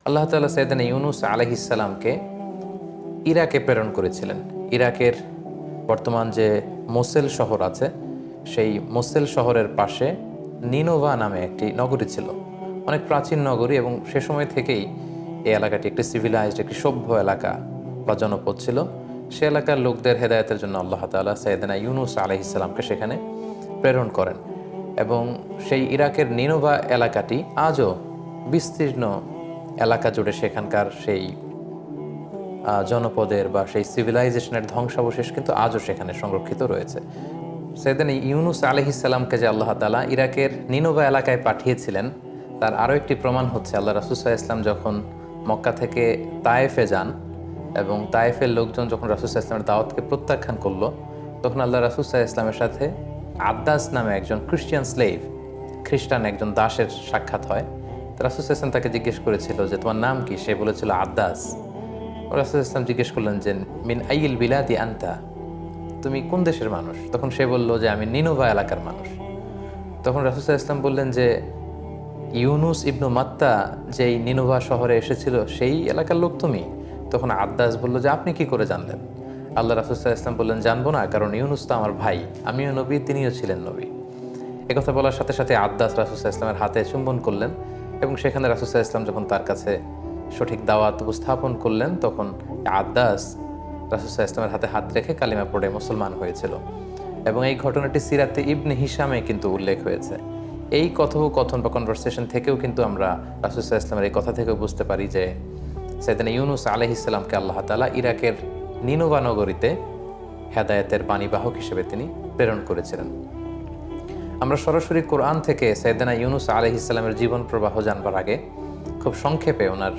আল্লাহ তাআলা সাইয়েদনা ইউনুস আলাইহিস সালামকে ইরাকে প্রেরণ করেছিলেন। ইরাকের বর্তমান যে মোসেল শহর আছে, সেই মোসেল শহরের পাশে নিনোভা নামে একটি নগরী ছিল, অনেক প্রাচীন নগরী, এবং সে সময় থেকেই এই এলাকাটি একটি সিভিলাইজড, একটি সভ্য এলাকা বা জনপদ ছিল। সে এলাকার লোকদের হেদায়েতের জন্য আল্লাহ তাআলা সাইয়েদনা ইউনুস আলাইহিস সালামকে সেখানে প্রেরণ করেন, এবং সেই ইরাকের নিনোভা এলাকাটি আজও বিস্তীর্ণ এলাকা জুড়ে সেখানকার সেই জনপদের বা সেই সিভিলাইজেশনের ধ্বংসাবশেষ কিন্তু আজও সেখানে সংরক্ষিত রয়েছে। সাইয়েদনা ইউনুস আলাইহিস সালামকে যে আল্লাহ তাআলা ইরাকের নিনোভা এলাকায় পাঠিয়েছিলেন, তার আরও একটি প্রমাণ হচ্ছে আল্লাহ রাসূল সাল্লাল্লাহু আলাইহি ওয়াসাল্লাম যখন মক্কা থেকে তায়েফে যান, এবং তায়েফের লোকজন যখন রাসূল সাল্লাল্লাহু আলাইহি ওয়াসাল্লামের দাওয়াতকে প্রত্যাখ্যান করলো, তখন আল্লাহ রাসূল সাল্লাল্লাহু আলাইহি ওয়াসাল্লামের সাথে আদ্দাস নামে একজন খ্রিস্টিয়ান স্লেভ, খ্রিস্টান একজন দাসের সাক্ষাৎ হয়। রাসূল সাল্লাল্লাহু আলাইহি ওয়াসাল্লাম তাকে জিজ্ঞেস করেছিল যে তোমার নাম কি? সে বলেছিল আদ্দাস। রাসূল সাল্লাল্লাহু আলাইহি ওয়াসাল্লাম জিজ্ঞেস করলেন যে মিন আইয়িল বিলাদি আনতা, তুমি কোন দেশের মানুষ? তখন সে বলল যে আমি নিনোভা এলাকার মানুষ। তখন রাসূল সাল্লাল্লাহু আলাইহি ওয়াসাল্লাম বললেন যে ইউনুস ইবনু মাত্তা যেই নিনোভা শহরে এসেছিল সেই এলাকার লোক তুমি? তখন আদ্দাস বলল যে আপনি কি করে জানলেন? আল্লাহ রাসূল সাল্লাল্লাহু আলাইহি ওয়াসাল্লাম বললেন, জানবো না, কারণ ইউনুস তো আমার ভাই, আমিও নবী, তিনিও ছিলেন নবী। একথা বলার সাথে সাথে আদ্দাস রাসূল সাল্লাল্লাহু আলাইহি ওয়াসাল্লামের হাতে চুম্বন করলেন, এবং সেখানে রাসূল সাল্লাল্লাহু আলাইহি ওয়াসাল্লাম যখন তার কাছে সঠিক দাওয়াত উপস্থাপন করলেন, তখন আদ্দাস রাসূল সাল্লাল্লাহু আলাইহি ওয়াসাল্লামের হাতে হাত রেখে কালিমা পড়ে মুসলমান হয়েছিল। এবং এই ঘটনাটি সিরাতে ইবনে হিশামে কিন্তু উল্লেখ হয়েছে। এই কথোপকথন বা কনভারসেশন থেকেও কিন্তু আমরা রাসূল সাল্লাল্লাহু আলাইহি ওয়াসাল্লামের এই কথা থেকে বুঝতে পারি যে সাইয়েদনা ইউনুস আলাইহিস সালামকে আল্লাহ তাআলা ইরাকের নিনোভা নগরীতে হেদায়েতের বাণীবাহক হিসেবে তিনি প্রেরণ করেছিলেন। আমরা সরাসরি কোরআন থেকে সাইয়েদনা ইউনুস আলাইহিস সালামের জীবন প্রবাহ জানবার আগে খুব সংক্ষেপে ওনার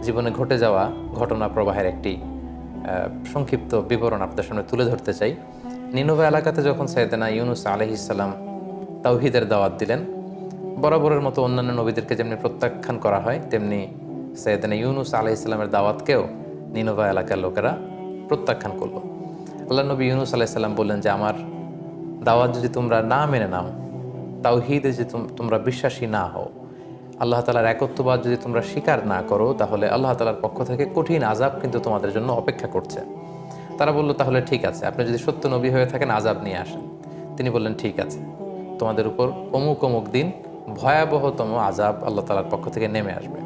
জীবনে ঘটে যাওয়া ঘটনা প্রবাহের একটি সংক্ষিপ্ত বিবরণ আপনাদের সামনে তুলে ধরতে চাই। নিনোভা এলাকাতে যখন সাইয়েদনা ইউনুস আলাইহিস সালাম তাওহীদের দাওয়াত দিলেন, বরাবরের মতো অন্যান্য নবীদেরকে যেমনি প্রত্যাখ্যান করা হয়, তেমনি সাইয়েদনা ইউনুস আলাইহিস সালামের দাওয়াতকেও নিনোভা এলাকার লোকেরা প্রত্যাখ্যান করলো। আল্লাহ নবী ইউনুস আলাইহিস সালাম বললেন যে আমার দাওয়াত যদি তোমরা না মেনে নাও, তাওহীদে যদি তোমরা বিশ্বাসী না হও, আল্লাহ তাআলার একত্ববাদ যদি তোমরা স্বীকার না করো, তাহলে আল্লাহ তাআলার পক্ষ থেকে কঠিন আযাব কিন্তু তোমাদের জন্য অপেক্ষা করছে। তারা বলল, তাহলে ঠিক আছে, আপনি যদি সত্য নবী হয়ে থাকেন আযাব নিয়ে আসেন। তিনি বললেন, ঠিক আছে, তোমাদের উপর অমুক অমুক দিন ভয়াবহতম আযাব আল্লাহ তাআলার পক্ষ থেকে নেমে আসবে।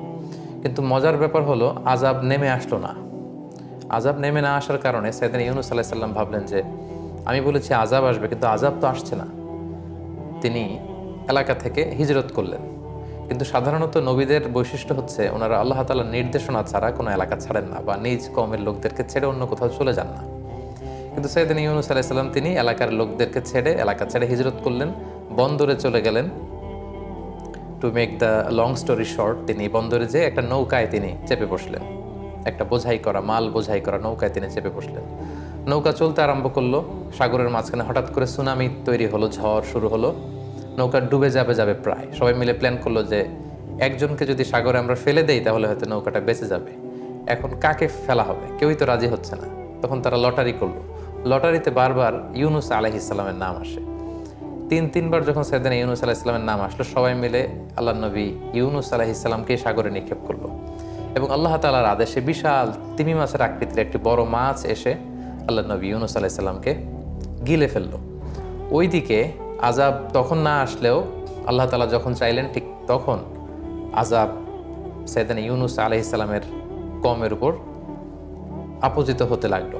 কিন্তু মজার ব্যাপার হলো আযাব নেমে আসলো না। আযাব নেমে না আসার কারণে সাইয়েদনা ইউনুস আলাইহিস সালাম ভাবলেন যে আমি বলেছি আযাব আসবে, কিন্তু আযাব তো আসছে না। তিনি এলাকা থেকে হিজরত করলেন। কিন্তু সাধারণত নবীদের বৈশিষ্ট্য হচ্ছে ওনারা আল্লাহ তাআলার নির্দেশনা ছাড়া কোনো এলাকা ছাড়েন না, বা নিজ কওমের লোকদেরকে ছেড়ে অন্য কোথাও চলে যান না। কিন্তু সাইয়েদনা ইউনুস আলাইহিস সালাম তিনি এলাকার লোকদেরকে ছেড়ে, এলাকা ছেড়ে হিজরত করলেন, বন্দরে চলে গেলেন। To make the long story short, তিনি বন্দরে যেয়ে একটা নৌকায় তিনি চেপে বসলেন, একটা বোঝাই করা মাল বোঝাই করা নৌকায় তিনি চেপে বসলেন। নৌকা চলতে আরম্ভ করলো, সাগরের মাঝখানে হঠাৎ করে সুনামি তৈরি হলো, ঝড় শুরু হলো, নৌকা ডুবে যাবে প্রায়। সবাই মিলে প্ল্যান করলো যে একজনকে যদি সাগরে আমরা ফেলে দেই তাহলে হয়তো নৌকাটা বেঁচে যাবে। এখন কাকে ফেলা হবে? কেউই তো রাজি হচ্ছে না। তখন তারা লটারি করলো। লটারিতে বারবার ইউনুস আলাইহিস সালামের নাম আসে। তিনবার যখন সাইয়েদনা ইউনুস আলাইহিস সালামের নাম আসলো, সবাই মিলে আল্লাহ নবী ইউনুস আলাইহিস সালামকে সাগরে নিক্ষেপ করলো, এবং আল্লাহ তাআলার আদেশে বিশাল তিমি মাছের আকৃতির একটি বড় মাছ এসে আল্লাহ নবী ইউনুস আলাইহিস সালামকে গিলে ফেললো। ওইদিকে আযাব তখন না আসলেও আল্লাহ তাআলা যখন চাইলেন ঠিক তখন আযাব সাইয়েদনা ইউনুস আলাইহিস সালামের কওমের উপর আপতিত হতে লাগলো।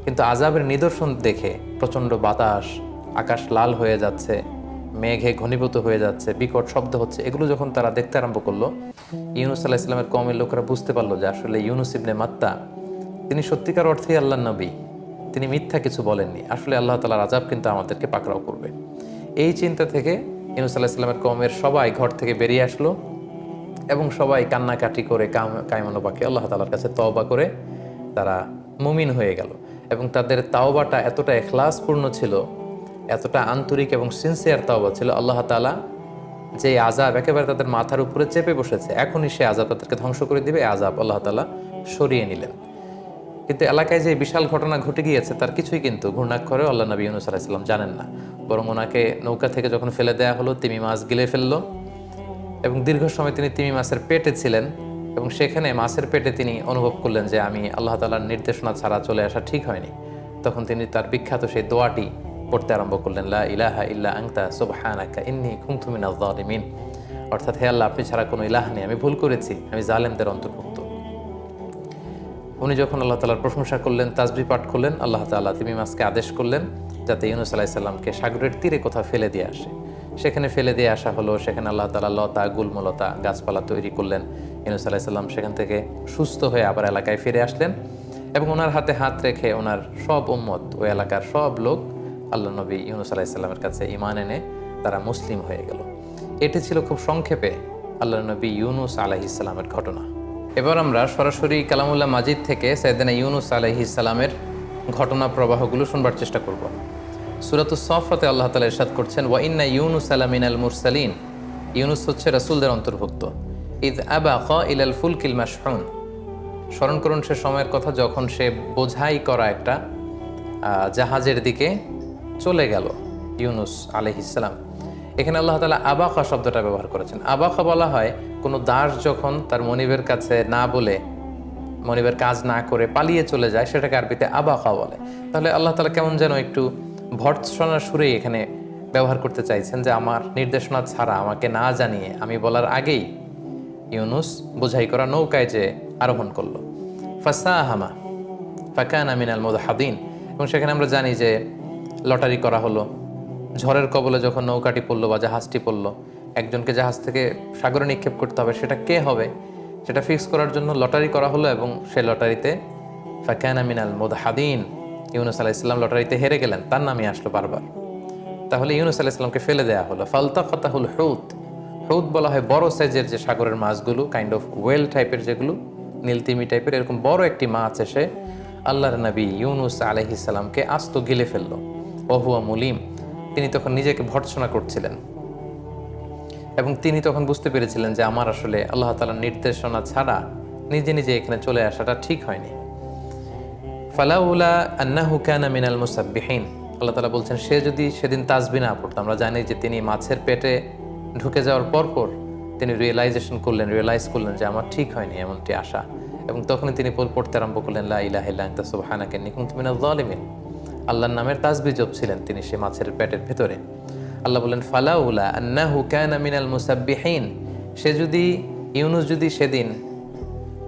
কিন্তু আযাবের নিদর্শন দেখে প্রচণ্ড বাতাস, আকাশ লাল হয়ে যাচ্ছে, মেঘে ঘনীভূত হয়ে যাচ্ছে, বিকট শব্দ হচ্ছে, এগুলো যখন তারা দেখতে আরম্ভ করলো, ইউনুস আলাইহিস সালামের কওমের লোকেরা বুঝতে পারলো যে আসলে ইউনুস ইবনে মাত্তা তিনি সত্যিকার অর্থেই আল্লাহর নবী, তিনি মিথ্যা কিছু বলেননি। আসলে আল্লাহ তাআলার আযাব কিন্তু আমাদেরকে পাকড়াও করবে। এই চিন্তা থেকে ইউনুস আলাইহিস সালামের কওমের সবাই ঘর থেকে বেরিয়ে আসলো, এবং সবাই কান্নাকাটি করে কায়মানোবাকে আল্লাহ তাআলার কাছে তওবা করে তারা মুমিন হয়ে গেল। এবং তাদের তাওবাটা এতটা ইখলাসপূর্ণ ছিল, এতটা আন্তরিক এবং সিনসিয়ার তাওবা ছিল, আল্লাহ তাআলা যে আযাব একেবারে তাদের মাথার উপরে চেপে বসেছে, এখনই সে আযাব তাদেরকে ধ্বংস করে দিবে, আযাব আল্লাহ তাআলা সরিয়ে নিলেন। কিন্তু এলাকায় যে বিশাল ঘটনা ঘটে গিয়েছে তার কিছুই কিন্তু ঘূর্ণাক্ষরেও আল্লাহ নবী ইউনুস আলাইহিস সালাম জানেন না। বরং ওনাকে নৌকা থেকে যখন ফেলে দেওয়া হলো, তিমি মাছ গিলে ফেললো, এবং দীর্ঘ সময় তিনি তিমি মাছের পেটে ছিলেন, এবং সেখানে মাছের পেটে তিনি অনুভব করলেন যে আমি আল্লাহ তাআলার নির্দেশনা ছাড়া চলে আসা ঠিক হয়নি। তখন তিনি তার বিখ্যাত সেই দোয়াটি পড়তে আরম্ভ করলেন, লা ইলাহা ইল্লা আনতা সুবহানাকা ইন্নী কুনতু মিনাজ জালিমিন। অর্থাৎ, হে আল্লাহ, আপনি ছাড়া কোনো ইলাহ নেই, আমি ভুল করেছি, আমি জালেমদের অন্তর্ভুক্ত। উনি যখন আল্লাহ তাআলার প্রশংসা করলেন, তাসবিহ পাঠ করলেন, আল্লাহ তাআলা তিমি মাছকে আদেশ করলেন যাতে ইউনূস আলাইহিস সালামকে সাগরের তীরে কোথাও ফেলে দিয়ে আসে। সেখানে ফেলে দিয়ে আসা হলো। সেখানে আল্লাহ তাআলা লতা, গুল্মলতা, গাছপালা তৈরি করলেন। ইউনূস আলাইহিস সালাম সেখান থেকে সুস্থ হয়ে আবার এলাকায় ফিরে আসলেন এবং ওনার হাতে হাত রেখে ওনার সব উম্মত, ওই এলাকার সব লোক আল্লাহ নবী ইউনূস আলাইহিস সালামের কাছে ঈমান এনে তারা মুসলিম হয়ে গেল। এটি ছিল খুব সংক্ষেপে আল্লাহ নবী ইউনূস আলাইহিস সালামের ঘটনা। এবার আমরা সরাসরি কালামুল্লাহ মাজিদ থেকে সাইয়েদনা ইউনূস আলাইহিস সালামের ঘটনা প্রবাহগুলো শুনবার চেষ্টা করব। সূরাতুস সাফফাতে আল্লাহ তাআলা ইরশাদ করছেন, ওয়া ইন্না ইউনূস মিনাল মুরসালিন। ইউনূস হচ্ছে রাসূলদের অন্তর্ভুক্ত। ইয আবাকা ইলাল ফুলকিল মাশহুন। স্মরণ করুন সে সময়ের কথা যখন সে বোঝাই করা একটা জাহাজের দিকে চলে গেল ইউনূস আলাইহিস সালাম। এখানে আল্লাহ তাআলা আবাকা শব্দটা ব্যবহার করেছেন। আবাকা বলা হয় কোনো দাস যখন তার মনিবের কাছে না বলে, মনিবের কাজ না করে পালিয়ে চলে যায়, সেটাকে আরবিতে আবাকা বলে। তাহলে আল্লাহ তাআলা কেমন যেন একটু ভর্ৎসনার সুরেই এখানে ব্যবহার করতে চাইছেন যে আমার নির্দেশনা ছাড়া, আমাকে না জানিয়ে, আমি বলার আগেই ইউনূস বোঝাই করা নৌকায় যে আরোহণ করলো। ফাসাহামা ফাকানা মিনাল মুদহাদিন। এবং সেখানে আমরা জানি যে লটারি করা হলো। ঝড়ের কবলে যখন নৌকাটি পড়লো বা জাহাজটি পড়লো, একজনকে জাহাজ থেকে সাগরে নিক্ষেপ করতে হবে, সেটা কে হবে সেটা ফিক্স করার জন্য লটারি করা হলো এবং সে লটারিতে ফাকানা মিনাল মুদহাদিন, ইউনূস আলাইহিস সালাম লটারিতে হেরে গেলেন, তার নামই আসলো বারবার। তাহলে ইউনূস আলাইহিস সালামকে ফেলে দেওয়া হলো। ফালতাকাতাহুল হুত। হুত বলা হয় বড় সাইজের যে সাগরের মাছগুলো, কাইন্ড অফ ওয়েল টাইপের, যেগুলো নীলতিমি টাইপের, এরকম বড় একটি মাছ এসে আল্লাহর নবী ইউনূস আলাইহিস সালামকে আস্ত গিলে ফেললো। ওহুয়া মুলিম। তিনি তখন নিজেকে ভর্ৎসনা করছিলেন এবং তিনি তখন বুঝতে পেরেছিলেন যে আমার আসলে আল্লাহ তাআলার নির্দেশনা ছাড়া নিজে নিজে এখানে চলে আসাটা ঠিক হয়নি। ফালাউলা আন্নাহু কানা মিনাল মুসাব্বিহিন। আল্লাহ তাআলা বলছেন, সে যদি সেদিন তাসবিহ না পড়তো। আমরা জানি যে তিনি মাছের পেটে ঢুকে যাওয়ার পরপর তিনি রিয়েলাইজ করলেন যে আমার ঠিক হয়নি এমনটি আসা, এবং তখনই তিনি পড়তে আরম্ভ করলেন, লা ইলাহা ইল্লা আনতা সুবহানাকা ইন্নী কুনতু মিনাজ জালিমিন। আল্লাহর নামের তাসবিহ জপছিলেন তিনি সে মাছের পেটের ভেতরে। আল্লাহ বললেন, ফালাউলা আন্নাহু কানা মিনাল মুসাব্বিহিন। ইউনূস যদি সেদিন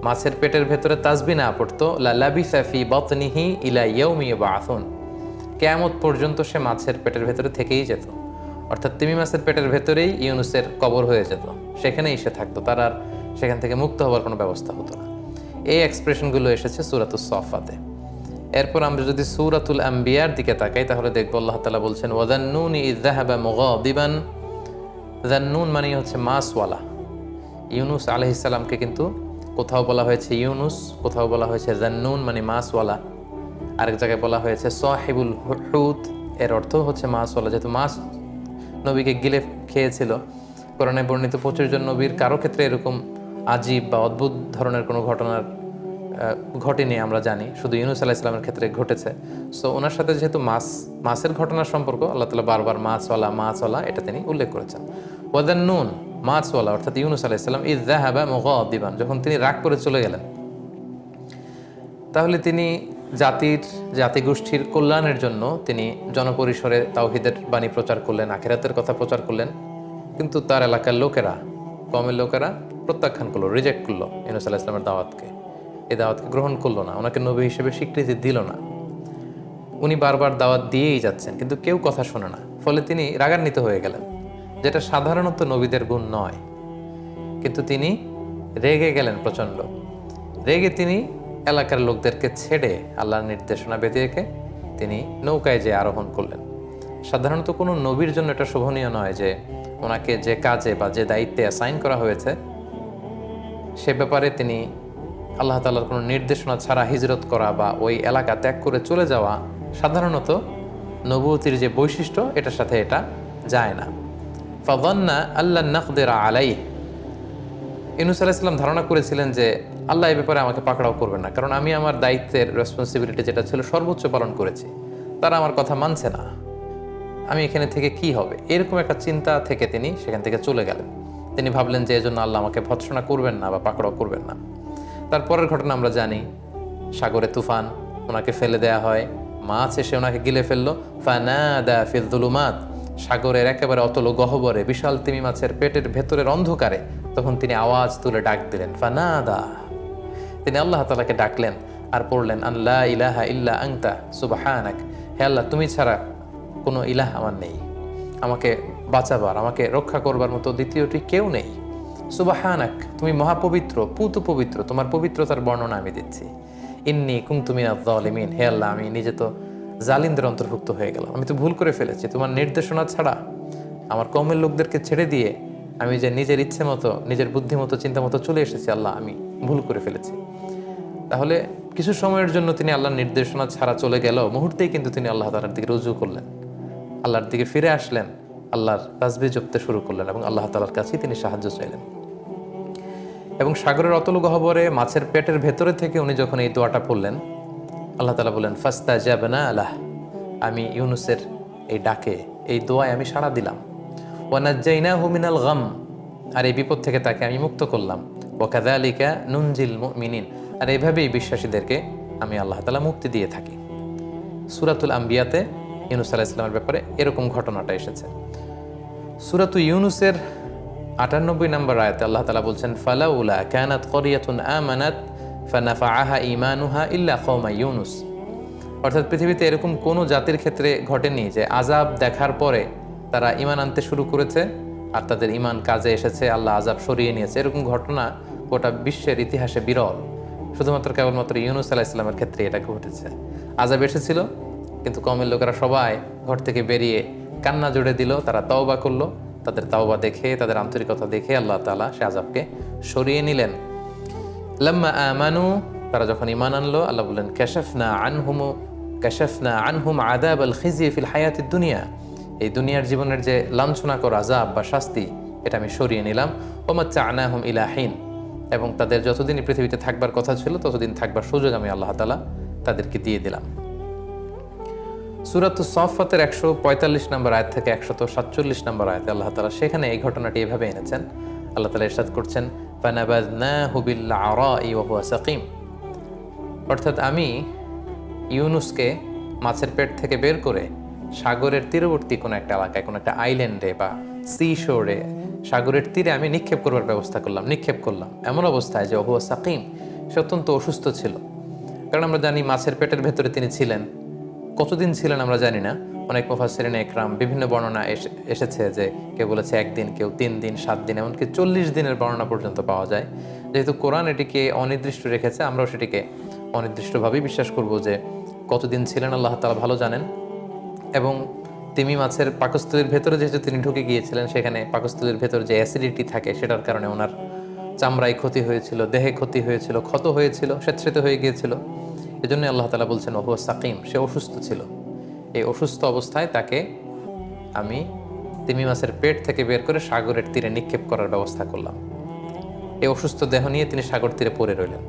মাছের পেটের ভেতরে তাসবিহ না পড়তো, লা লাবিসা ফি বাতনিহি ইলা ইয়াউমি ইউবআসুন। কিয়ামত পর্যন্ত সে মাছের পেটের ভেতরে থেকেই যেত। অর্থাৎ তিমি মাছের পেটের ভেতরেই ইউনূসের কবর হয়ে যেত, সেখানেই সে থাকতো, তার আর সেখান থেকে মুক্ত হওয়ার কোনো ব্যবস্থা হতো না। এই এক্সপ্রেশনগুলো এসেছে সূরাতুস সাফফাতে। এরপর আমরা যদি সূরাতুল আম্বিয়ার দিকে তাকাই তাহলে দেখব আল্লাহ তাআলা বলছেন, ওয়াযান্নুনি ইয যাহাবা মুগাদিবান। যান্নুন মানে হচ্ছে মাছওয়ালা। ইউনূস আলাইহিস সালামকে কিন্তু কোথাও বলা হয়েছে ইউনূস, কোথাও বলা হয়েছে যান্নুন মানে মাছওয়ালা, আরেক জায়গায় বলা হয়েছে সাহিবুল হুত, এর অর্থ হচ্ছে মাছওয়ালা। যেহেতু মাছ নবীকে গিলে খেয়েছিল, কোরআনে বর্ণিত 25 জন নবীর কারো ক্ষেত্রে এরকম আজীব বা অদ্ভুত ধরনের কোনো ঘটেনি আমরা জানি, শুধু ইউনূস আলাইহিস সালামের ক্ষেত্রে ঘটেছে। সো ওনার সাথে যেহেতু মাছের ঘটনার সম্পর্ক, আল্লাহ তাআলা বারবার মাছওয়ালা এটা তিনি উল্লেখ করেছেন। ওয়াযান্নুন মাছওয়ালা অর্থাৎ ইউনূস আলাইহিস সালাম ইয যাহাবা মুগাদিবান, যখন তিনি রাগ করে চলে গেলেন, তাহলে তিনি জাতিগোষ্ঠীর কল্যাণের জন্য তিনি জনপরিসরে তাওহীদের বাণী প্রচার করলেন, আখিরাতের কথা প্রচার করলেন, কিন্তু তার এলাকার লোকেরা, কওমের লোকেরা প্রত্যাখ্যান করলো, রিজেক্ট করলো ইউনূস আলাইহিস সালামের দাওয়াতকে। এই দাওয়াতকে গ্রহণ করলো না, ওনাকে নবী হিসেবে স্বীকৃতি দিল না। উনি বারবার দাওয়াত দিয়েই যাচ্ছেন, কিন্তু কেউ কথা শোনে না। ফলে তিনি রাগান্বিত হয়ে গেলেন, যেটা সাধারণত নবীদের গুণ নয়, কিন্তু তিনি রেগে গেলেন প্রচণ্ড। রেগে তিনি এলাকার লোকদেরকে ছেড়ে আল্লাহর নির্দেশনা বেঁধে রেখে তিনি নৌকায় যেয়ে আরোহণ করলেন। সাধারণত কোনো নবীর জন্য এটা শোভনীয় নয় যে ওনাকে যে কাজে বা যে দায়িত্বে অ্যাসাইন করা হয়েছে সে ব্যাপারে তিনি আল্লাহ তাআলার কোনো নির্দেশনা ছাড়া হিজরত করা বা ওই এলাকা ত্যাগ করে চলে যাওয়া সাধারণত নবুয়তির যে বৈশিষ্ট্য এটার সাথে এটা যায় না। ফাযান্না আল্লান নাকদিরা আলাইহি। ইউনূস আলাইহিস সালাম ধারণা করেছিলেন যে আল্লাহ এই ব্যাপারে আমাকে পাকড়াও করবেন না, কারণ আমি আমার দায়িত্বের রেসপন্সিবিলিটি যেটা ছিল সর্বোচ্চ পালন করেছি, তারা আমার কথা মানছে না, আমি এখানে থেকে কি হবে, এরকম একটা চিন্তা থেকে তিনি সেখান থেকে চলে গেলেন। তিনি ভাবলেন যে এজন্য আল্লাহ আমাকে ভৎসনা করবেন না বা পাকড়াও করবেন না। তারপরের ঘটনা আমরা জানি, সাগরে তুফান, ওনাকে ফেলে দেয়া হয়, মাছ এসে ওনাকে গিলে ফেললো। ফানাদা ফিল যুলুমাত, সাগরের একেবারে অতল গহ্বরে বিশাল তিমি মাছের পেটের ভেতরের অন্ধকারে তখন তিনি আওয়াজ তুলে ডাক দিলেন, ফানাদা, তিনি আল্লাহ তাআলাকে ডাকলেন আর পড়লেন, আল্লাহ ইলাহা ইল্লা আনতা সুবহানাক, হে আল্লাহ তুমি ছাড়া কোনো ইলাহ আমার নেই, আমাকে বাঁচাবার, আমাকে রক্ষা করবার মতো দ্বিতীয়টি কেউ নেই। সুবহানাক, তুমি মহাপবিত্র, পুত পবিত্র, তোমার পবিত্রতার বর্ণনা আমি দিচ্ছি। ইন্নী কুনতু মিনাজ জালিমিন, হে আল্লাহ আমি নিজে তো জালিমদের অন্তর্ভুক্ত হয়ে গেলাম, আমি তো ভুল করে ফেলেছি, তোমার নির্দেশনা ছাড়া আমার কওমের লোকদেরকে ছেড়ে দিয়ে আমি যে নিজের ইচ্ছে মতো, নিজের বুদ্ধি মতো, চিন্তা মতো চলে এসেছি, আল্লাহ আমি ভুল করে ফেলেছি। তাহলে কিছু সময়ের জন্য তিনি আল্লাহর নির্দেশনা ছাড়া চলে গেল, মুহূর্তেই কিন্তু তিনি আল্লাহ তাআলার দিকে রুজু করলেন, আল্লাহর দিকে ফিরে আসলেন, আল্লাহর তাসবিহ জপতে শুরু করলেন এবং আল্লাহ তাআলার কাছেই তিনি সাহায্য চাইলেন। এবং সাগরের অতল গহ্বরে মাছের পেটের ভেতরে থেকে উনি যখন এই দোয়াটা পড়লেন, আল্লাহ তাআলা বলেন, ফাস্তাজাবনা লাহ, আমি ইউনুসের এই ডাকে, এই দোয়ায় আমি সাড়া দিলাম। ওয়া নাজ্জাইনাহু মিনাল গাম, আর এই বিপদ থেকে তাকে আমি মুক্ত করলাম। ওয়া কাযালিকা নুনজিল মুমিনিন, আর এইভাবেই বিশ্বাসীদেরকে আমি আল্লাহ তাআলা মুক্তি দিয়ে থাকি। সূরাতুল আম্বিয়াতে ইউনুস আলাইহিস সালামের ব্যাপারে এরকম ঘটনাটা এসেছে। সূরাতু ইউনুসের ৯৮ নম্বর আয়াতে আল্লাহ তাআলা বলছেন, ফালাউলা কানাত ক্বরিয়াতুন আমানাত ফানাফাআহা ঈমানুহা ইল্লা কওমা ইউনুস, অর্থাৎ পৃথিবীতে এরকম কোনো জাতির ক্ষেত্রে ঘটেনি যে আযাব দেখার পরে তারা ঈমান আনতে শুরু করেছে আর তাদের ঈমান কাজে এসেছে, আল্লাহ আযাব সরিয়ে নিয়েছে। এরকম ঘটনা গোটা বিশ্বের ইতিহাসে বিরল, শুধুমাত্র কেবলমাত্র ইউনুস আলাইহিস সালামের ক্ষেত্রে এটা ঘটেছে। আযাব এসেছিল, কিন্তু কওমের লোকেরা সবাই ঘর থেকে বেরিয়ে কান্না জুড়ে দিল, তারা তওবা করলো, তাদের তাওবা দেখে, তাদের আন্তরিকতা দেখে আল্লাহ তাআলা সে আযাবকে সরিয়ে নিলেন। লাম্মা আমানু, তারা যখন ঈমান আনলো, আল্লাহ বললেন, কাশাফনা আনহুম আযাবাল খিজি ফিল হায়াতিদ দুনিয়া, এই দুনিয়ার জীবনের যে লাঞ্ছনাকর আযাব বা শাস্তি, এটা আমি সরিয়ে নিলাম। ওয়া মাত্তা'নাহুম ইলা হিন, এবং তাদের যতদিন পৃথিবীতে থাকবার কথা ছিল ততদিন থাকবার সুযোগ আমি আল্লাহ তাআলা তাদেরকে দিয়ে দিলাম। সূরাতুস সাফফাতের ১৪৫ নম্বর আয়াত থেকে ১৪৭ নম্বর আয়াতে আল্লাহ তাআলা সেখানে এই ঘটনাটি এভাবে এনেছেন। আল্লাহ তাআলা ইরশাদ করছেন, ফানাবাযনাহু বিল আরাই ওয়া হুয়া সাকিম, অর্থাৎ আমি ইউনুসকে মাছের পেট থেকে বের করে সাগরের তীরবর্তী কোনো একটা এলাকায়, কোনো একটা আইল্যান্ডে বা সি শোরে, সাগরের তীরে আমি নিক্ষেপ করবার ব্যবস্থা করলাম, নিক্ষেপ করলাম এমন অবস্থায় যে ওয়া হুয়া সাকিম, সে অত্যন্ত অসুস্থ ছিল। কারণ আমরা জানি মাছের পেটের ভেতরে তিনি ছিলেন, কতদিন ছিলেন আমরা জানি না। অনেক মুফাসসিরিন ইকরাম বিভিন্ন বর্ণনা এসেছে যে কেউ বলেছে ১ দিন, কেউ ৩ দিন, ৭ দিন, এমনকি ৪০ দিনের বর্ণনা পর্যন্ত পাওয়া যায়। যেহেতু কোরআন এটিকে অনির্দিষ্ট রেখেছে, আমরাও সেটিকে অনির্দিষ্টভাবেই বিশ্বাস করব যে কতদিন ছিলেন আল্লাহ তাআলা ভালো জানেন। এবং তিমি মাছের পাকস্থলীর ভেতরে যেহেতু তিনি ঢুকে গিয়েছিলেন, সেখানে পাকস্থলীর ভেতর যে অ্যাসিডিটি থাকে সেটার কারণে ওনার চামড়ায় ক্ষতি হয়েছিল, দেহে ক্ষতি হয়েছিল, ক্ষত হয়েছিল, স্বেচ্ছাতে হয়ে গিয়েছিল। এজন্য আল্লাহ তাআলা বলছেন ওয়া হুয়া সাকিম, সে অসুস্থ ছিল। এই অসুস্থ অবস্থায় তাকে আমি তিমি মাছের পেট থেকে বের করে সাগরের তীরে নিক্ষেপ করার ব্যবস্থা করলাম। এই অসুস্থ দেহ নিয়ে তিনি সাগর তীরে পড়ে রইলেন।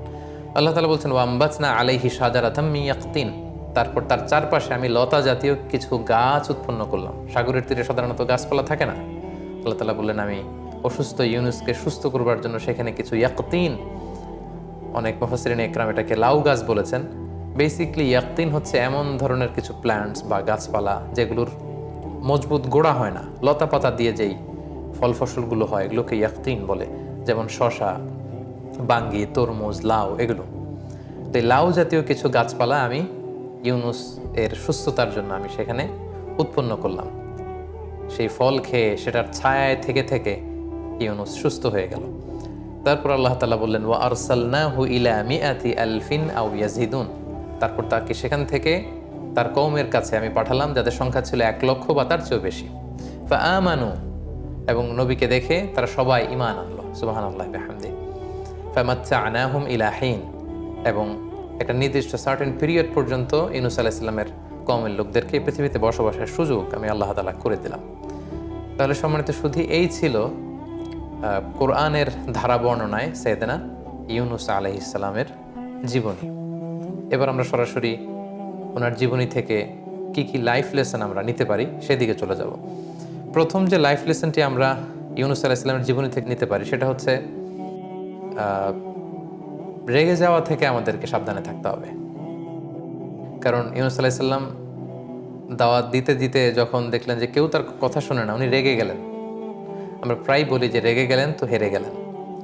আল্লাহ তাআলা বলছেন, ওয়া আম্বাতনা আলাইহি শাজারাতাম মিন ইয়াকতিন, তারপর তার চারপাশে আমি লতা জাতীয় কিছু গাছ উৎপন্ন করলাম। সাগরের তীরে সাধারণত গাছপালা থাকে না। আল্লাহ তাআলা বললেন, আমি অসুস্থ ইউনুসকে সুস্থ করবার জন্য সেখানে কিছু ইয়াকতিন, অনেক মুফাসসিরিন ইকরাম এটাকে লাউ গাছ বলেছেন। বেসিকলি ইয়াকতিন হচ্ছে এমন ধরনের কিছু প্ল্যান্টস বা গাছপালা যেগুলোর মজবুত গোড়া হয় না, লতা পাতা দিয়ে যেই ফল ফসলগুলো হয় এগুলোকে ইয়াকতিন বলে, যেমন শসা, বাঙ্গি, তরমুজ, লাউ, এগুলো। তো এই লাউ জাতীয় কিছু গাছপালা আমি ইউনুস এর সুস্থতার জন্য আমি সেখানে উৎপন্ন করলাম। সেই ফল খেয়ে সেটার ছায়ায় থেকে থেকে ইউনুস সুস্থ হয়ে গেল। তারপর আল্লাহ তাআলা বললেন, ওয়া আরসালনাহু ইলা মিআতি আলফিন আও ইয়াজিদুন, তারপর তাকে সেখান থেকে তার কওমের কাছে আমি পাঠালাম যাদের সংখ্যা ছিল ১,০০,০০০ বা তার চেয়েও বেশি। ফাআমানু, এবং নবীকে দেখে তারা সবাই ঈমান আনলো। সুবহানাল্লাহি ওয়া বিহামদিহি। ফামাত্তা'নাহুম ইলা হিন, এবং একটা নির্দিষ্ট সার্টেন পিরিয়ড পর্যন্ত ইউনুস আলাইহিস সালামের কওমের লোকদেরকে পৃথিবীতে বসবাসের সুযোগ আমি আল্লাহ তাআলা করে দিলাম। তাহলে সম্মানিত শুধু এই ছিল কোরআনের ধারা বর্ণনায় সাইয়েদনা ইউনুস আলাইহিস সালামের জীবনী। এবার আমরা সরাসরি ওনার জীবনী থেকে কি কি লাইফ লেসন আমরা নিতে পারি সেদিকে চলে যাব। প্রথম যে লাইফ লেসনটি আমরা ইউনূস আলাইহিস সালামের জীবনী থেকে নিতে পারি সেটা হচ্ছে রেগে যাওয়া থেকে আমাদেরকে সাবধানে থাকতে হবে। কারণ ইউনূস আলাইহিস সালাম দাওয়াত দিতে দিতে যখন দেখলেন যে কেউ তার কথা শোনে না, উনি রেগে গেলেন। আমরা প্রায় বলি যে রেগে গেলেন তো হেরে গেলেন।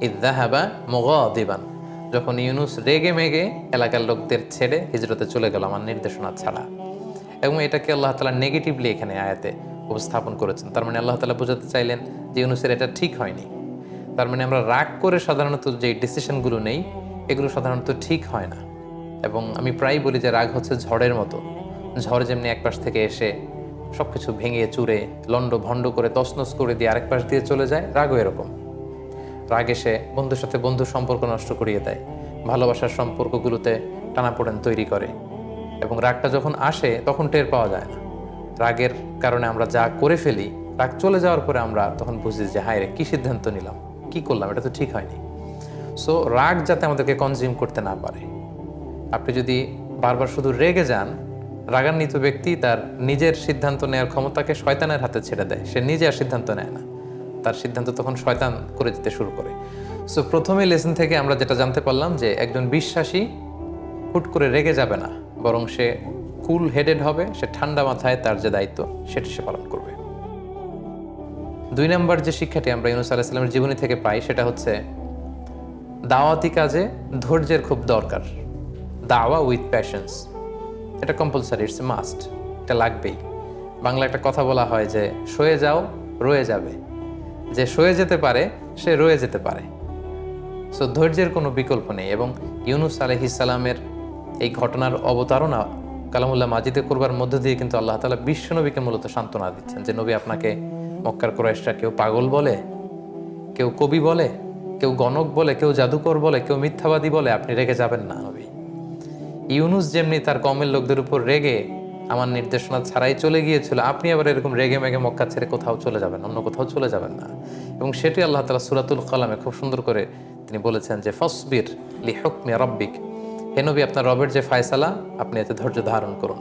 ইযযাহাবা মুগাদিবান, যখন ইউনূস রেগে মেগে এলাকার লোকদের ছেড়ে হিজরতে চলে গেল আমার নির্দেশনা ছাড়া। এবং এটাকে আল্লাহ তাআলা নেগেটিভলি এখানে আয়াতে উপস্থাপন করেছেন। তার মানে আল্লাহ তাআলা বোঝাতে চাইলেন যে ইউনূসের এটা ঠিক হয়নি। তার মানে আমরা রাগ করে সাধারণত যে ডিসিশনগুলো নেই এগুলো সাধারণত ঠিক হয় না। এবং আমি প্রায় বলি যে রাগ হচ্ছে ঝড়ের মতো। ঝড় যেমনি এক পাশ থেকে এসে সব কিছু ভেঙে চুরে লন্ড ভণ্ড করে তছনছ করে দিয়ে আরেক পাশ দিয়ে চলে যায়, রাগও এরকম। রাগ এসে বন্ধুর সাথে বন্ধুর সম্পর্ক নষ্ট করিয়ে দেয়, ভালোবাসার সম্পর্কগুলোতে টানাপোড়েন তৈরি করে। এবং রাগটা যখন আসে তখন টের পাওয়া যায় না। রাগের কারণে আমরা যা করে ফেলি, রাগ চলে যাওয়ার পরে আমরা তখন বুঝি যে হায় রে, কী সিদ্ধান্ত নিলাম, কি করলাম, এটা তো ঠিক হয়নি। সো রাগ যাতে আমাদেরকে কনজিউম করতে না পারে। আপনি যদি বারবার শুধু রেগে যান, রাগান্বিত ব্যক্তি তার নিজের সিদ্ধান্ত নেওয়ার ক্ষমতাকে শয়তানের হাতে ছেড়ে দেয়। সে নিজে আর সিদ্ধান্ত নেয় না, তার সিদ্ধান্ত তখন শয়তান করে দিতে শুরু করে। সো প্রথমে লেসন থেকে আমরা যেটা জানতে পারলাম যে একজন বিশ্বাসী হুট করে রেগে যাবে না, বরং সে কুল হেডেড হবে, সে ঠান্ডা মাথায় তার যে দায়িত্ব সেটি সে পালন করবে। 2 নম্বর যে শিক্ষাটি আমরা ইউনূস আলাইহিস সালামের জীবনী থেকে পাই সেটা হচ্ছে দাওয়াতি কাজে ধৈর্যের খুব দরকার। দাওয়া উইথ প্যাশনস, এটা কম্পালসারি, ইটস এ মাস্ট, এটা লাগবেই। বাংলা একটা কথা বলা হয় যে সয়ে যাও রয়ে যাবে। যে সয়ে যেতে পারে সে রয়ে যেতে পারে। সো ধৈর্যের কোনো বিকল্প নেই। এবং ইউনূস আলাইহিস সালামের এই ঘটনার অবতারণা কালামুল্লাহ মাজিদে করবার মধ্য দিয়ে কিন্তু আল্লাহ তাআলা বিশ্বনবীকে মূলত সান্ত্বনা দিচ্ছেন যে নবী, আপনাকে মক্কার কুরাইশরা কেউ পাগল বলে, কেউ কবি বলে, কেউ গণক বলে, কেউ জাদুকর বলে, কেউ মিথ্যাবাদী বলে, আপনি রেগে যাবেন না নবী। ইউনূস যেমনি তার কওমের লোকদের উপর রেগে আমার নির্দেশনা ছাড়াই চলে গিয়েছিল, আপনি আবার এরকম রেগে মেগে মক্কা ছেড়ে কোথাও চলে যাবেন, অন্য কোথাও চলে যাবেন না। এবং সেটি আল্লাহ তাআলা সূরাতুল কালামে খুব সুন্দর করে তিনি বলেছেন যে ফাসবির লিহুকমি রাব্বিক, হে নবী, আপনার রবের যে ফায়সালা আপনি এতে ধৈর্য ধারণ করুন।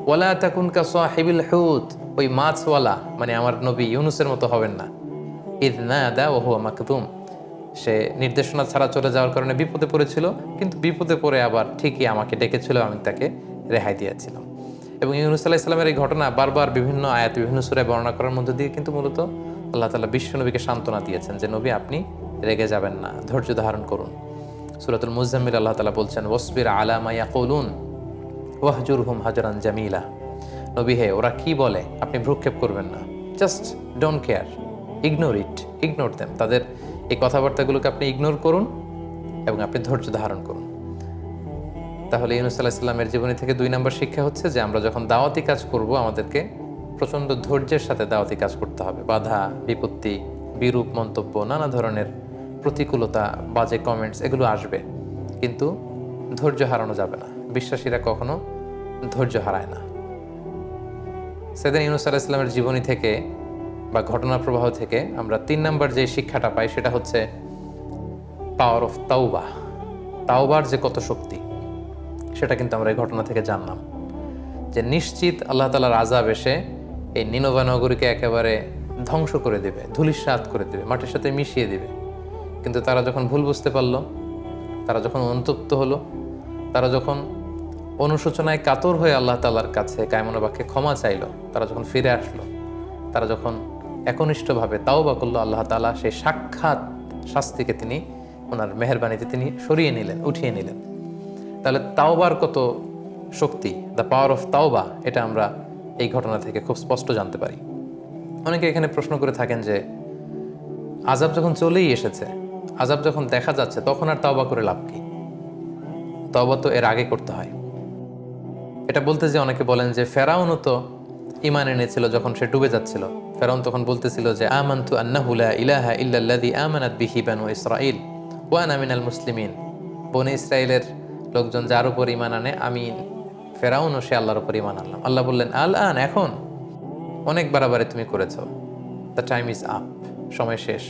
ওয়ালা তাকুন কা সাহিবিল হুত, ওই মাছওয়ালা মানে আমার নবী ইউনূসের মতো হবেন না। ইয নাদা ওয়া হুয়া মাকদুম, সে নির্দেশনা ছাড়া চলে যাওয়ার কারণে বিপদে পড়েছিল, কিন্তু বিপদে পড়ে আবার ঠিকই আমাকে ডেকেছিল, আমি তাকে রেহাই দিয়েছিলাম। এবং ইউনূস আলাইহিস সালামের এই ঘটনা বারবার বিভিন্ন আয়াত বিভিন্ন সূরায় বর্ণনা করার মধ্য দিয়ে কিন্তু মূলত আল্লাহ তাআলা বিশ্বনবীকে সান্ত্বনা দিয়েছেন যে নবী, আপনি রেগে যাবেন না, ধৈর্য ধারণ করুন। সূরাতুল মুজাম্মিল আল্লাহ তাআলা বলছেন ওয়াসবির আলা মা ইয়াকুলুন ওয়াহজুরহুম হাজরান জামিলা, নবী হে, ওরা কি বলে আপনি ভ্রুক্ষেপ করবেন না, just don't care, ignore them, তাদের এই কথাবার্তাগুলোকে আপনি ইগনোর করুন এবং আপনি ধৈর্য ধারণ করুন। তাহলে ইউনূস আলাইহিস সালামের জীবনী থেকে 2 নম্বর শিক্ষা হচ্ছে যে আমরা যখন দাওয়াতি কাজ করব আমাদেরকে প্রচণ্ড ধৈর্যের সাথে দাওয়াতি কাজ করতে হবে। বাধা বিপত্তি, বিরূপ মন্তব্য, নানা ধরনের প্রতিকূলতা, বাজে কমেন্টস এগুলো আসবে, কিন্তু ধৈর্য হারানো যাবে না। বিশ্বাসীরা কখনো ধৈর্য হারায় না। সেদিন ইউনূস আলাইহিস সালামের জীবনী থেকে বা ঘটনা প্রবাহ থেকে আমরা 3 নম্বর যে শিক্ষাটা পাই সেটা হচ্ছে পাওয়ার অফ তাওবা। তাওবার যে কত শক্তি সেটা কিন্তু আমরা এই ঘটনা থেকে জানলাম যে নিশ্চিত আল্লাহ তাআলার আযাব এসে এই নিনভা নগরীকে একেবারে ধ্বংস করে দেবে, ধূলিসাৎ করে দেবে, মাটির সাথে মিশিয়ে দেবে। কিন্তু তারা যখন ভুল বুঝতে পারলো, তারা যখন অনুতপ্ত হলো, তারা যখন অনুশোচনায় কাতর হয়ে আল্লাহ তাআলার কাছে কায়মন বাক্যে ক্ষমা চাইলো, তারা যখন ফিরে আসলো, তারা যখন একনিষ্ঠভাবে তাওবা করলো, আল্লাহ তাআলা সেই সাক্ষাৎ শাস্তিকে তিনি ওনার মেহেরবানিতে তিনি সরিয়ে নিলেন, উঠিয়ে নিলেন। তাহলে তাওবার কত শক্তি, দ্য পাওয়ার অফ তাওবা, এটা আমরা এই ঘটনা থেকে খুব স্পষ্ট জানতে পারি। অনেকে এখানে প্রশ্ন করে থাকেন যে আযাব যখন চলেই এসেছে, আযাব যখন দেখা যাচ্ছে, তখন আর তাওবা করে লাভ কি? তাওবা তো এর আগে করতে হয়। এটা বলতে যে অনেকে বলেন যে ফেরাউনও তো ঈমান এনেছিল যখন সে ডুবে যাচ্ছিল। ফেরাউন তখন বলতেছিল যে আমানতু আন্নাহু লা ইলাহা ইল্লাল্লাযী আমানাত বিহি বানু ইসরাঈল ওয়া আনা মিনাল মুসলিমিন। বনি ইসরাইলের লোকজন যার উপর ঈমান আনে, আমি ফেরাউনও সে আল্লাহর উপর ঈমান আনলাম। আল্লাহ বললেন আল আন, এখন অনেক বাড়াবাড়ি তুমি করেছো, দ্য টাইম ইজ আপ, সময় শেষ।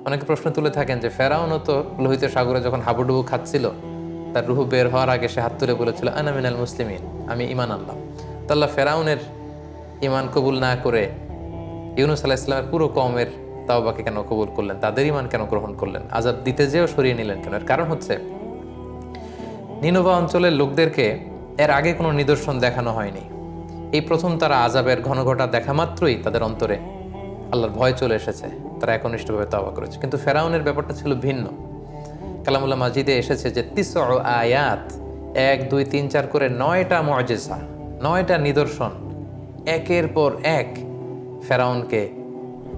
অনেকে প্রশ্ন তুলে থাকেন যে ফেরাউনও তো লোহিত সাগরে যখন হাবুডুবু খাচ্ছিল, তার রুহু বের হওয়ার আগে সে হাত তুলে বলেছিল আনা মিনাল মুসলিমিন, আমি ঈমান আনলাম। তো আল্লাহ ফেরাউনের ঈমান কবুল না করে ইউনূস আলাইহিস সালামের পুরো কওমের তাওবাকে কেন কবুল করলেন, তাদের ঈমান কেন গ্রহণ করলেন, আযাব দিতে যেও সরিয়ে নিলেন কেন? এর কারণ হচ্ছে নিনভা অঞ্চলের লোকদেরকে এর আগে কোনো নিদর্শন দেখানো হয়নি। এই প্রথম তারা আযাবের ঘনঘটা দেখা মাত্রই তাদের অন্তরে আল্লাহর ভয় চলে এসেছে, তারা একনিষ্ঠভাবে তাওবা করেছে। কিন্তু ফেরাউনের ব্যাপারটা ছিল ভিন্ন। কালামুল্লাহ মাজিদে এসেছে যে ৯ আয়াত, ১ ২ ৩ ৪ করে ৯টা মুআজিজা, ৯টা নিদর্শন একের পর এক ফেরাউনকে,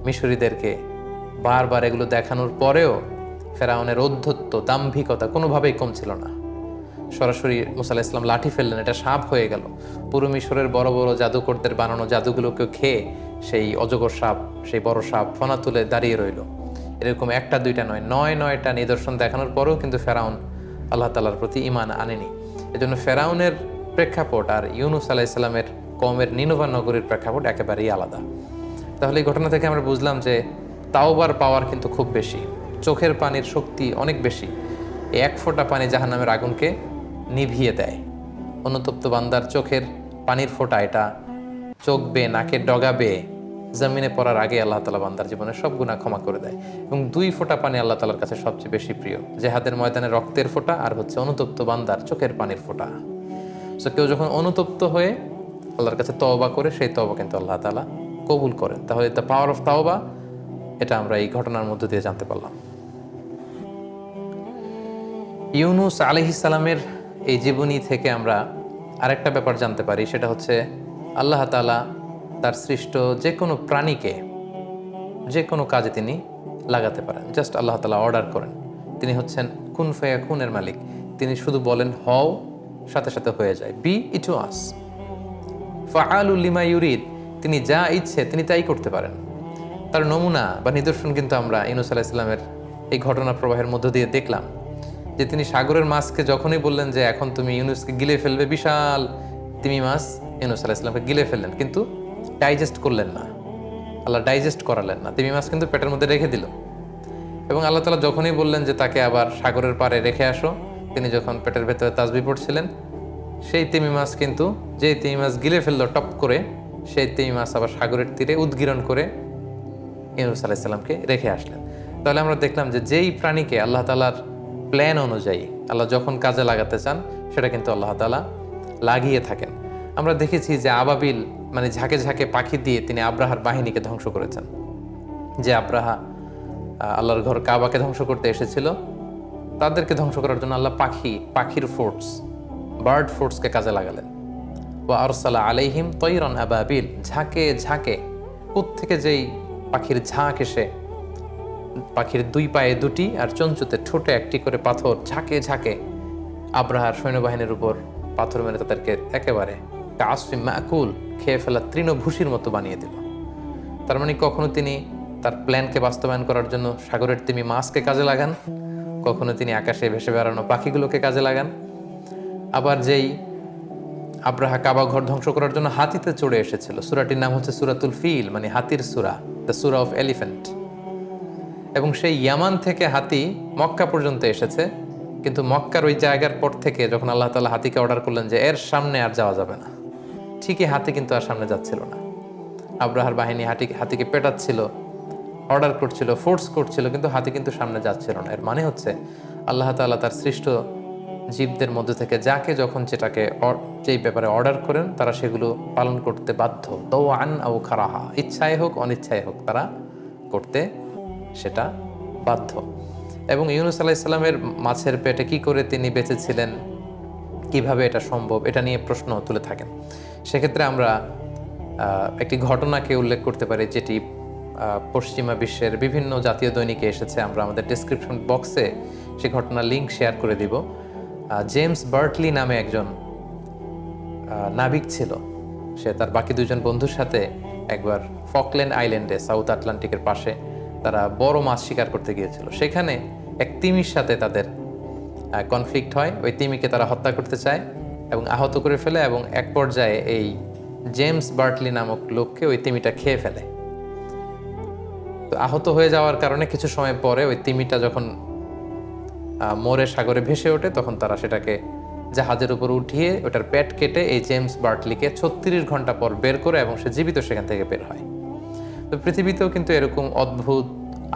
মিশরীদেরকে বারবার এগুলো দেখানোর পরেও ফেরাউনের ঔদ্ধত্য, দাম্ভিকতা কোনোভাবেই কম ছিল না। সরাসরি মুসা আলাইহিস সালাম লাঠি ফেললেন, এটা সাপ হয়ে গেল। পুরো মিশরের বড় বড় জাদুকরদের বানানো জাদুগুলোকে খেয়ে সেই অজগর সাপ, সেই বড় সাপ ফনা তুলে দাঁড়িয়ে রইল। এরকম একটা দুইটা নয়, ৯টা নিদর্শন দেখানোর পরেও কিন্তু ফেরাউন আল্লাহ তাআলার প্রতি ঈমান আনেনি। এজন্য ফেরাউনের প্রেক্ষাপট আর ইউনুস আলাইহিস সালামের কওমের নিনভা নগরীর প্রেক্ষাপট একেবারেই আলাদা। তাহলে এই ঘটনা থেকে আমরা বুঝলাম যে তাওবার পাওয়ার কিন্তু খুব বেশি, চোখের পানির শক্তি অনেক বেশি। এই এক ফোঁটা পানি জাহান্নামের আগুনকে নিভিয়ে দেয়। অনুতপ্ত বান্দার চোখের পানির ফোঁটা, এটা চোখ বেয়ে, নাকের ডগা বেয়ে জমিনে পড়ার আগে আল্লাহ তাআলা বান্দার জীবনে সব গুনাহ ক্ষমা করে দেয়। এবং ২ ফোঁটা পানি আল্লাহ তাআলার কাছে সবচেয়ে বেশি প্রিয়, জেহাদের ময়দানে রক্তের ফোঁটা আর হচ্ছে অনুতপ্ত বান্দার চোখের পানির ফোঁটা। সো কেউ যখন অনুতপ্ত হয়ে আল্লাহর কাছে তওবা করে, সেই তওবা কিন্তু আল্লাহ তাআলা কবুল করেন। তাহলে দ্য পাওয়ার অফ তাওবা, এটা আমরা এই ঘটনার মধ্য দিয়ে জানতে পারলাম। ইউনুস আলাইহিস সালামের এই জীবনী থেকে আমরা আরেকটা ব্যাপার জানতে পারি, সেটা হচ্ছে আল্লাহ তাআলা তার সৃষ্ট যে কোনো প্রাণীকে যে কোনো কাজে তিনি লাগাতে পারেন। জাস্ট আল্লাহ তাআলা অর্ডার করেন। তিনি হচ্ছেন কুন ফায়াকুনের মালিক। তিনি শুধু বলেন হও, সাথে সাথে হয়ে যায়। বি ইট ওয়াজ। ফাআলুল লিমা ইউরিদ, তিনি যা ইচ্ছে তিনি তাই করতে পারেন। তার নমুনা বা নিদর্শন কিন্তু আমরা ইউনুস আলাইহিস সালামের এই ঘটনা প্রবাহের মধ্য দিয়ে দেখলাম, যে তিনি সাগরের মাছকে যখনই বললেন যে এখন তুমি ইউনুসকে গিলে ফেলবে, বিশাল তিমি মাছ ইউনুস আলাইহিস সালামকে গিলে ফেললেন, কিন্তু ডাইজেস্ট করলেন না। আল্লাহ ডাইজেস্ট করালেন না, তিমি মাছ কিন্তু পেটের মধ্যে রেখে দিল। এবং আল্লাহ তাআলা যখনই বললেন যে তাকে আবার সাগরের পাড়ে রেখে আসো, তিনি যখন পেটের ভেতরে তাসবিহ পড়ছিলেন, সেই তিমি মাছ কিন্তু, যে তিমি মাছ গিলে ফেললো টপ করে, সেই তিমি মাছ আবার সাগরের তীরে উদ্গীরণ করে ইউনুস আলাইহিস সালামকে রেখে আসলেন। তাহলে আমরা দেখলাম যে যেই প্রাণীকে আল্লাহ তাআলার প্ল্যান অনুযায়ী আল্লাহ যখন কাজে লাগাতে চান, সেটা কিন্তু আল্লাহ তাআলা লাগিয়ে থাকেন। আমরা দেখেছি যে আবাবিল, মানে ঝাঁকে ঝাঁকে পাখি দিয়ে তিনি আব্রাহার বাহিনীকে ধ্বংস করেছেন। যে আব্রাহা আল্লাহর ঘর কাবাকে ধ্বংস করতে এসেছিল, তাদেরকে ধ্বংস করার জন্য আল্লাহ পাখির ফোর্স, বার্ড ফোর্সকে কাজে লাগালেন। ওয়া আরসালা আলাইহিম তৈরন আবাবিল, ঝাঁকে ঝাঁকে কোত্থেকে যেই পাখির ঝাঁক এসে পাখির ২ পায়ে ২টি আর চঞ্চুতে ঠোঁটে ১টি করে পাথর ঝাঁকে ঝাঁকে আব্রাহার সৈন্যবাহিনীর উপর পাথর মেরে তাদেরকে একেবারে কাসফি মাকুল, খেয়ে ফেলা তৃণভূষির মতো বানিয়ে দিল। তার মানে কখনো তিনি তার প্ল্যানকে বাস্তবায়ন করার জন্য সাগরের তিমি মাছকে কাজে লাগান, কখনো তিনি আকাশে ভেসে বেড়ানো পাখিগুলোকে কাজে লাগান। আবার যেই আব্রাহা কাবা ঘর ধ্বংস করার জন্য হাতিতে চড়ে এসেছিল, সূরাটির নাম হচ্ছে সূরাতুল ফিল, মানে হাতির সূরা, দ্য সূরা অফ এলিফ্যান্ট। এবং সেই ইয়ামান থেকে হাতি মক্কা পর্যন্ত এসেছে, কিন্তু মক্কার ওই জায়গার পর থেকে যখন আল্লাহ তাআলা হাতিকে অর্ডার করলেন যে এর সামনে আর যাওয়া যাবে না, ঠিকই হাতি কিন্তু আর সামনে যাচ্ছিল না। আব্রাহার বাহিনী হাতিকে পেটাচ্ছিল, অর্ডার করছিল, ফোর্স করছিল, কিন্তু হাতি কিন্তু সামনে যাচ্ছিল না। এর মানে হচ্ছে আল্লাহ তাআলা তার সৃষ্ট জীবদের মধ্যে থেকে যাকে যখন যেই ব্যাপারে অর্ডার করেন, তারা সেগুলো পালন করতে বাধ্য। তাওআন আও কারাহা, ইচ্ছায় হোক অনিচ্ছায় হোক, তারা করতে সেটা বাধ্য। এবং ইউনুস আলাইহিস সালামের মাছের পেটে কি করে তিনি বেঁচেছিলেন, কিভাবে এটা সম্ভব, এটা নিয়ে প্রশ্ন তুলে থাকেন। সেক্ষেত্রে আমরা একটি ঘটনাকে উল্লেখ করতে পারি, যেটি পশ্চিমা বিশ্বের বিভিন্ন জাতীয় দৈনিকে এসেছে। আমরা আমাদের ডেসক্রিপশন বক্সে সেই ঘটনার লিঙ্ক শেয়ার করে দিব। জেমস বার্টলি নামে একজন নাবিক ছিল। সে তার বাকি 2 জন বন্ধুর সাথে একবার ফকল্যান্ড আইল্যান্ডে, সাউথ আটলান্টিকের পাশে, তারা বড় মাছ শিকার করতে গিয়েছিল। সেখানে এক তিমির সাথে তাদের কনফ্লিক্ট হয়। ওই তিমিকে তারা হত্যা করতে চায় এবং আহত করে ফেলে, এবং এক পর্যায়ে এই জেমস বার্টলি নামক লোককে ওই তিমিটা খেয়ে ফেলে। তো আহত হয়ে যাওয়ার কারণে কিছু সময় পরে ওই তিমিটা যখন মরে সাগরে ভেসে ওঠে, তখন তারা সেটাকে জাহাজের উপর উঠিয়ে ওটার পেট কেটে এই জেমস বার্টলিকে 36 ঘন্টা পর বের করে, এবং সে জীবিত সেখান থেকে বের হয়। তো পৃথিবীতেও কিন্তু এরকম অদ্ভুত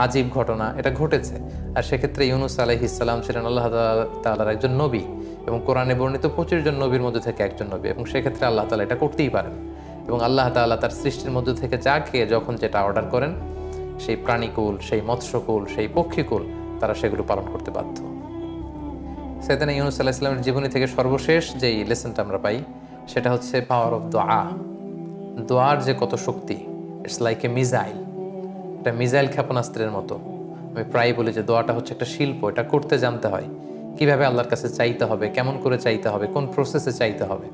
আজীব ঘটনা এটা ঘটেছে। আর সেক্ষেত্রে ইউনুস আলাইহিস সালাম ছিলেন আল্লাহ তাআলার একজন নবী এবং কোরআনে বর্ণিত 25 জন নবীর মধ্যে থেকে একজন নবী, এবং সেক্ষেত্রে আল্লাহ তাআলা এটা করতেই পারেন। এবং আল্লাহ তাআলা তার সৃষ্টির মধ্যে থেকে যাকে যখন যেটা অর্ডার করেন, সেই প্রাণীকুল, সেই মৎস্যকুল, সেই পক্ষীকুল, তারা সেগুলো পালন করতে বাধ্য। সাইয়েদনা ইউনুস আলাইহিস সালামের জীবনী থেকে সর্বশেষ যেই লেসনটা আমরা পাই সেটা হচ্ছে পাওয়ার অফ দোয়া। দোয়ার যে কত শক্তি, ইটস লাইক এ মিসাইল। এটা মিসাইল ক্ষেপণাস্ত্রের মতো। আমি প্রায় বলি যে দোয়াটা হচ্ছে একটা শিল্প, এটা করতে জানতে হয়। কিভাবে আল্লাহর কাছে চাইতে হবে, কেমন করে চাইতে হবে, কোন প্রসেসে চাইতে হবে,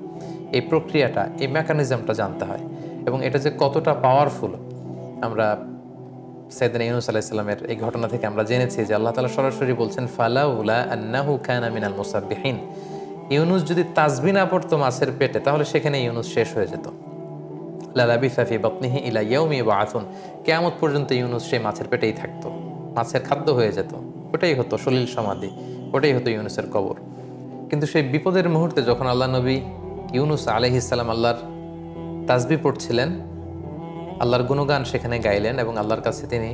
এই প্রক্রিয়াটা, এই মেকানিজমটা জানতে হয়। এবং এটা যে কতটা পাওয়ারফুল আমরা সাইয়েদনা ইউনুস আলাইহিস সালামের এই ঘটনা থেকে আমরা জেনেছি যে আল্লাহ তাআলা সরাসরি বলছেন ফালাউলা আন্নাহু কানা মিনাল মুসাব্বিহিন। ইউনুস যদি তাসবিহ না পড়তো মাছের পেটে, তাহলে সেখানে ইউনুস শেষ হয়ে যেত। লালাবিসা ফি বাতনিহি ইলা ইয়াউমি ইউবআসুন। কিয়ামত পর্যন্ত ইউনুস সেই মাছের পেটেই থাকতো, মাছের খাদ্য হয়ে যেত। ওটাই হতো সলিল সমাধি, ওটাই হতো ইউনুসের কবর। কিন্তু সেই বিপদের মুহূর্তে যখন আল্লাহ নবী ইউনুস আলাইহিস সালাম আল্লাহর তাসবিহ পড়ছিলেন, আল্লাহর গুণগান সেখানে গাইলেন এবং আল্লাহর কাছে তিনি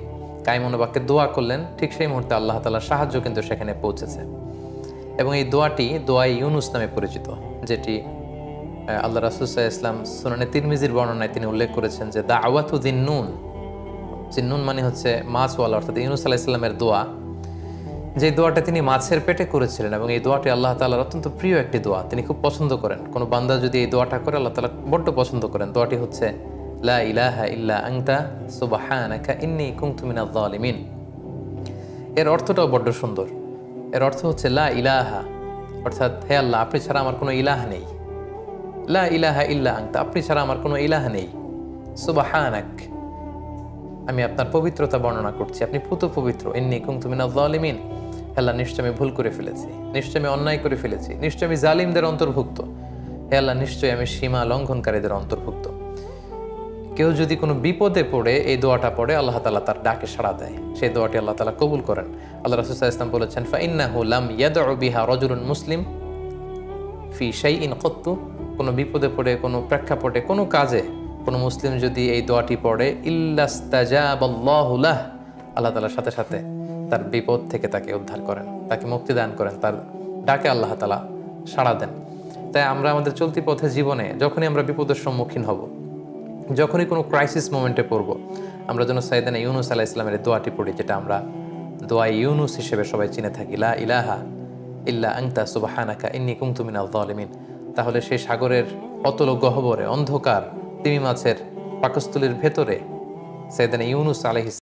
কায়মন বাক্যে দোয়া করলেন, ঠিক সেই মুহূর্তে আল্লাহ তাআলার সাহায্য কিন্তু সেখানে পৌঁছেছে। এবং এই দোয়াটি দোয়াই ইউনুস নামে পরিচিত, যেটি আল্লাহ রাসূল সাল্লাল্লাহু আলাইহি ওয়াসাল্লাম সুনানে তিরমিজির বর্ণনায় তিনি উল্লেখ করেছেন যে দাওয়াতু যিন্নুন। যিন্নুন মানে হচ্ছে মাছওয়ালা, অর্থাৎ ইউনুস আলাইহিস সালামের দোয়া। যে দোয়াটা তিনি মাছের পেটে করেছিলেন, এবং এই দোয়াটি আল্লাহ তাআলার অত্যন্ত প্রিয় একটি দোয়া, তিনি খুব পছন্দ করেন। কোনো বান্দা যদি এই দোয়াটা করে, আল্লাহ তাআলা বড্ড পছন্দ করেন। দোয়াটি হচ্ছে লা ইলাহা ইল্লা আনতা সুবহানাকা ইন্নী কুনতু মিনাজ জালিমিন। এর অর্থটাও বড্ড সুন্দর। এর অর্থ হচ্ছে লা ইলাহা, অর্থাৎ হে আল্লাহ, আপনি ছাড়া আমার কোনো ইলাহ নেই। লা ইলাহা ইল্লা আনতা, আপনি ছাড়া আমার কোনো ইলাহ নেই। সুবহানাক, আমি আপনার পবিত্রতা বর্ণনা করছি, আপনি পুত পবিত্র। ইন্নী কুনতু মিনাজ জালিমিন, আল্লাহ নিশ্চয় আমি ভুল করে ফেলেছি, নিশ্চয় আমি অন্যায় করে ফেলেছি, নিশ্চয় আমি জালিমদের অন্তর্ভুক্ত। হে আল্লাহ, নিশ্চয়ই আমি সীমা লঙ্ঘনকারীদের অন্তর্ভুক্ত। কেউ যদি কোনো বিপদে পড়ে এই দোয়াটা পড়ে, আল্লাহ তাআলা তার ডাকে সাড়া দেয়, সেই দোয়াটি আল্লাহ তাআলা কবুল করেন। আল্লাহ রাসূল সাল্লাল্লাহু আলাইহি ওয়াসাল্লাম বলেছেন ফাইন্নাহু লাম ইয়াদউ বিহা রাজুলুন মুসলিম ফি শাইইন কত্তু। কোনো বিপদে পড়ে, কোনো প্রেক্ষাপটে, কোনো কাজে কোনো মুসলিম যদি এই দোয়াটি পড়ে, ইল্লাস্তাজাবাল্লাহু লাহ, আল্লাহ তাআলার সাথে সাথে তার বিপদ থেকে তাকে উদ্ধার করেন, তাকে মুক্তি দান করেন, তার ডাকে আল্লাহ তাআলা সাড়া দেন। তাই আমরা আমাদের চলতি পথে জীবনে যখনই আমরা বিপদের সম্মুখীন হব, যখনই কোনো ক্রাইসিস মোমেন্টে পড়ব, আমরা যেন সাইয়েদনা ইউনুস আলাইহিস সালামের দোয়াটি পড়ি, যেটা আমরা দোয়া ইউনুস হিসেবে সবাই চিনে থাকি, লা ইলাহা ইল্লা আনতা সুবহানাকা ইন্নী কুনতু মিনাজ জালিমিন। তাহলে সেই সাগরের অতল গহ্বরে, অন্ধকার তিমি মাছের পাকস্থলীর ভেতরে সাইয়েদনা ইউনুস আলাইহিস